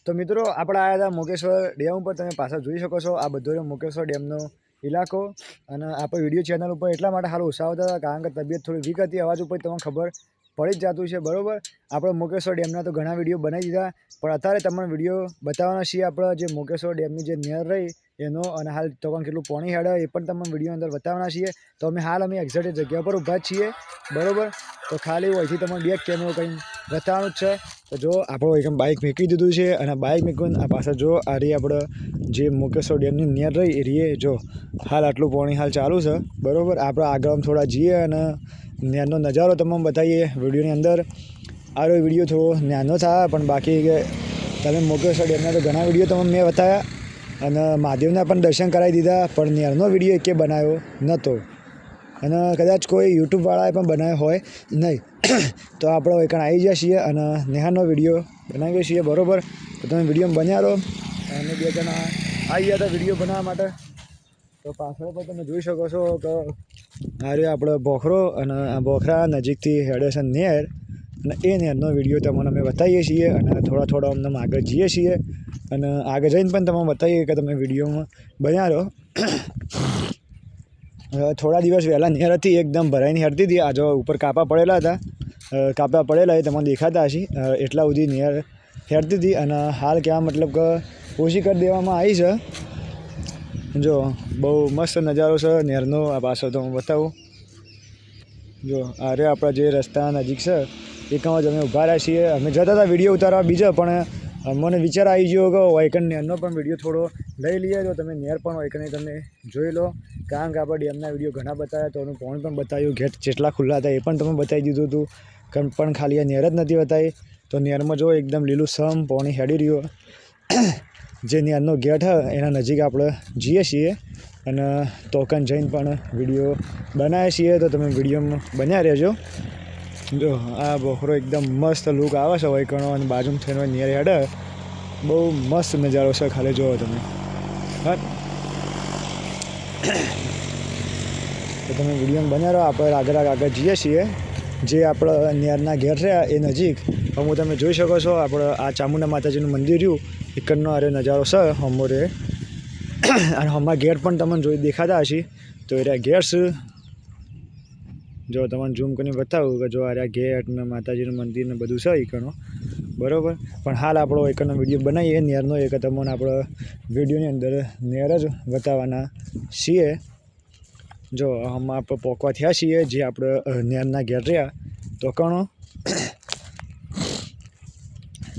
તો મિત્રો આપણે આવ્યા હતા મોકેશ્વર ડેમ ઉપર. તમે પાછળ જોઈ શકો છો, આ બધો મોકેશ્વર ડેમનો ઇલાકો. અને આપણે વિડીયો ચેનલ ઉપર એટલા માટે હાલ ઉત્સાહતા હતા કારણ કે તબિયત થોડી વીક હતી. અવાજ ઉપર તમને ખબર પડી જ જતું છે, બરાબર. આપણે મોકેશ્વર ડેમના તો ઘણા વિડીયો બનાવી દીધા, પણ અત્યારે તમને વિડીયો બતાવવાના છીએ આપણે જે મોકેશ્વર ડેમની જે નહેર રહી એનો, અને હાલ તો કેટલું પાણી હેડે એ પણ તમને વિડીયો અંદર બતાવવાના છીએ. તો અમે એક્ઝેક્ટ જગ્યા પર ઊભા છીએ, બરાબર. તો ખાલી અહીંથી તમને બેક કેમેરો કંઈ બતાવવાનું જ છે. તો જો આપણો એક બાઇક મૂકી દીધું છે, અને બાઇક મૂકીને આ પાછળ જો આ રહી આપણે જે મોકેશ્વર ડેમની નહેર રહી એ રીએ જો હાલ આટલું પાણી હાલ ચાલુ છે, બરાબર. આપણે આગળ થોડા જઈએ અને નહેરનો નજારો તમને બતાવીએ વિડીયોની અંદર. આ વિડીયો થોડો નાનો થાય, પણ બાકી તમે મોકેશ્વર ડેમના તો ઘણા વિડીયો તમને મેં બતાવ્યા, અને મહાદેવના પણ દર્શન કરાવી દીધા, પણ નહેરનો વિડીયો એકે બનાવ્યો નહોતો, અને કદાચ કોઈ યુટ્યુબવાળાએ પણ બનાવ્યો હોય નહીં. તો આપણે એકણ આવી ગયા છીએ અને નહેરનો વિડીયો બનાવીએ છીએ, બરાબર. તો તમે વિડીયો બન્યા રહો. અમે બે જણા આવી ગયા હતા વિડીયો બનાવવા માટે. તો પાછળ પણ તમે જોઈ શકો છો કે આ રહ્યો આપણો બોખરો, અને આ બોખરા નજીકથી હેડે છે નહેર, અને એ નહેરનો વિડીયો તમને અમે બતાવીએ છીએ. અને થોડા અમને આગળ જઈએ છીએ, અને આગળ જઈને પણ તમે બતાવીએ કે તમે વિડીયોમાં બન્યા રહો. થોડા દિવસ પહેલાં નહેર હતી એકદમ ભરાઈને હેડતી હતી. આ જો ઉપર કાપા પડેલા હતા, કાપા પડેલા એ તમને દેખાતા હશે. એટલા સુધી નહેર હેડતી હતી, અને હાલ ક્યાં મતલબ કે ઓછી કરી દેવામાં આવી છે. જો બહુ મસ્ત નજારો છે નહેરનો. આ પાછળ તો હું બતાવું. જો આ રે આપણા જે રસ્તા નજીક છે એકમાં જ અમે ઊભા રહ્યા છીએ. અમે જતા હતા વિડીયો ઉતારવા બીજા, પણ મને વિચાર આવી ગયો કે વાયકન નહેરનો પણ વિડીયો થોડો લઈ લઈએ. તો તમે નહેર પણ વાયકને તમે જોઈ લો, કારણ કે આપણે ડેમના વિડીયો ઘણા બતાવ્યા, તો એનું પાણી પણ બતાવ્યું, ગેટ જેટલા ખુલ્લા હતા એ પણ તમે બતાવી દીધું હતું, પણ ખાલી આ નહેર જ નથી બતાવી. તો નહેરમાં જો એકદમ લીલું સમ પાણી હેડી રહ્યું. જે નહેરનો ગેટ છે એના નજીક આપણે જઈએ છીએ, અને તોકન જઈને પણ વિડીયો બનાવીએ છીએ. તો તમે વિડીયોમાં બન્યા રહેજો. જો આ બોખરો એકદમ મસ્ત લુક આવે છે વૈકણો, અને બાજુમાં થઈને નહેર હેડે. બહુ મસ્ત નજારો છે, ખાલી જુઓ તમે. હા, તો તમે વિડીયોમાં બન્યા રહો. આપણે આગળ જઈએ છીએ જે આપણે નહેરના ઘેર રહ્યા એ નજીક. હું તમે જોઈ શકો છો આપણે આ ચામુંડા માતાજીનું મંદિર રહ્યું એકનો અરે નજારો છે હમોરે. અને હમણાં ગેટ પણ તમને જોઈ દેખાતા હશે. તો એ રહ્યા ગેટ્સ જો તમને ઝૂમ કરીને બતાવું કે જો આ ગેટ ને માતાજીનું મંદિર ને બધું છે એકનો, બરાબર. પણ હાલ આપણો એકનો વિડીયો બનાવીએ નહેરનો, એક તમને આપણે વિડીયોની અંદર નહેર જ બતાવવાના છીએ. જો આમાં આપણે પોકવા થયા છીએ જે આપણે નહેરના ઘેર રહ્યા તો કણો.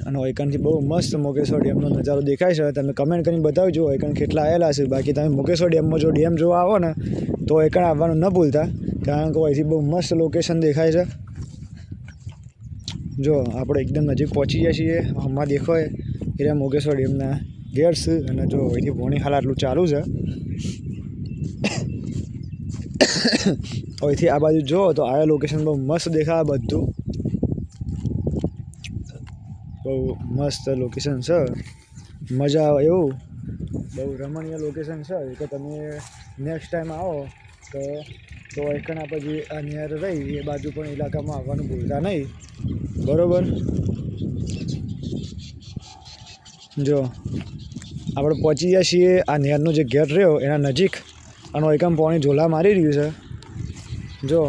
અને ઓયકણથી બહુ મસ્ત મોકેશ્વર ડેમનો નજારો દેખાય છે. તમે કમેન્ટ કરીને બતાવજો ઓયકણ કેટલા આવેલા છે. બાકી તમે મોકેશ્વર ડેમમાં જો ડેમ જોવા આવો ને તો ઓયકણ આવવાનું ન ભૂલતા, કારણ કે અહીંથી બહુ મસ્ત લોકેશન દેખાય છે. જો આપણે એકદમ નજીક પહોંચી ગયા છીએ. હમણાં દેખો એ મોકેશ્વર ડેમના ગેટ્સ, અને જો અહીંથી પાણી હાલ આટલું ચાલુ છે. અહીંથી આ બાજુ જુઓ તો આ લોકેશન બહુ મસ્ત દેખાય. બધું બહુ મસ્ત લોકેશન છે, મજા આવે એવું બહુ રમણીય લોકેશન છે. કે તમે નેક્સ્ટ ટાઈમ આવો તો એકણ આપણે જે આ નહેર રહી એ બાજુ પણ ઇલાકામાં આવવાનું ભૂલતા નહીં, બરાબર. જો આપણે પહોંચી ગયા છીએ આ નહેરનો જે ગેટ રહ્યો એના નજીક, અને એકમ પાણી ઝોલા મારી રહ્યું છે. જો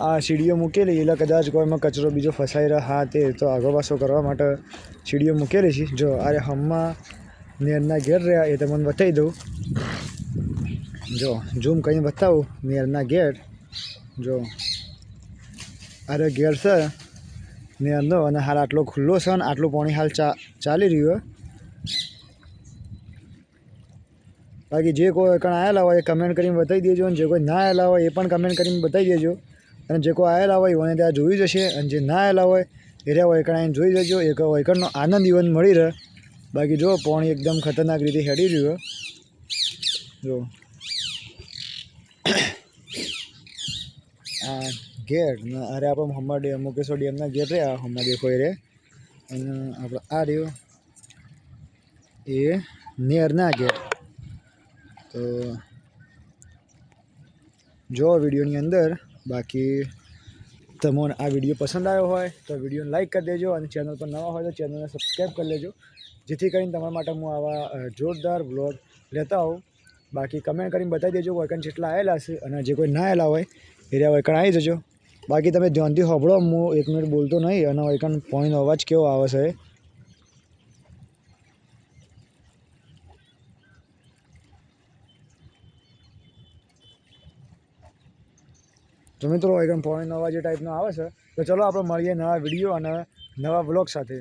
આ સીડીઓ મૂકેલી એટલે કદાચ કોઈમાં કચરો બીજો ફસાઈ રહ્યો હા તે તો આગો પાછો કરવા માટે સીડીઓ મૂકેલી છે. જો અરે હમણાં નહેરના ઘેર રહ્યા એ તમને બતાવી દઉં. જો ઝૂમ કરીને બતાવું નહેરના ગેટ. જો અરે ઘેર છે નહેરનો, અને હાલ આટલો ખુલ્લો છે ને આટલું પાણી હાલ ચાલી રહ્યું. બાકી જે કોઈ કણ આવેલા હોય એ કમેન્ટ કરીને બતાવી દેજો, અને જે કોઈ ના આવેલા હોય એ પણ કમેન્ટ કરીને બતાવી દેજો. અને જે કોઈ આવેલા હોય એને ત્યાં જોઈ જશે, અને જે ના આવેલા હોય એ રહ્યા વૈકણ આવીને જોઈ જજો. એક વૈકણનો આનંદ ઇવન મળી રહે. બાકી જો પાણી એકદમ ખતરનાક રીતે હેડી રહ્યું. જો આ ગેટ અરે આપણે હમણાં મોકેશ્વર ડેમના ગેટ રહ્યા હમણાં દેખો એ રે, અને આપણે આ રહ્યો એ નહેરના ગેટ. તો જો વિડીયોની અંદર બાકી તમને આ વિડીયો પસંદ આવ્યો હોય તો વિડીયોને લાઇક કરી દેજો અને ચેનલ પર નવા હોય તો ચેનલને સબસ્ક્રાઈબ કરી લેજો, જેથી કરીને તમારા માટે હું આવા જોરદાર વ્લોગ લેતા હોઉં. બાકી કમેન્ટ કરીને બતાવી દેજો વૈકન જેટલા આવેલા છે, અને જે કોઈ ના આવેલા હોય એ વૈકન આવી જજો. બાકી તમે ધ્યાનથી સાંભળો, હું 1 મિનિટ બોલતો નહીં, અને વૈકન પાણીનો અવાજ કેવો આવે છે. તો મિત્રો વૈકન પાણીનો અવાજ એ ટાઈપનો આવે છે. તો ચલો આપણે મળીએ નવા વિડીયો અને નવા વ્લોગ સાથે.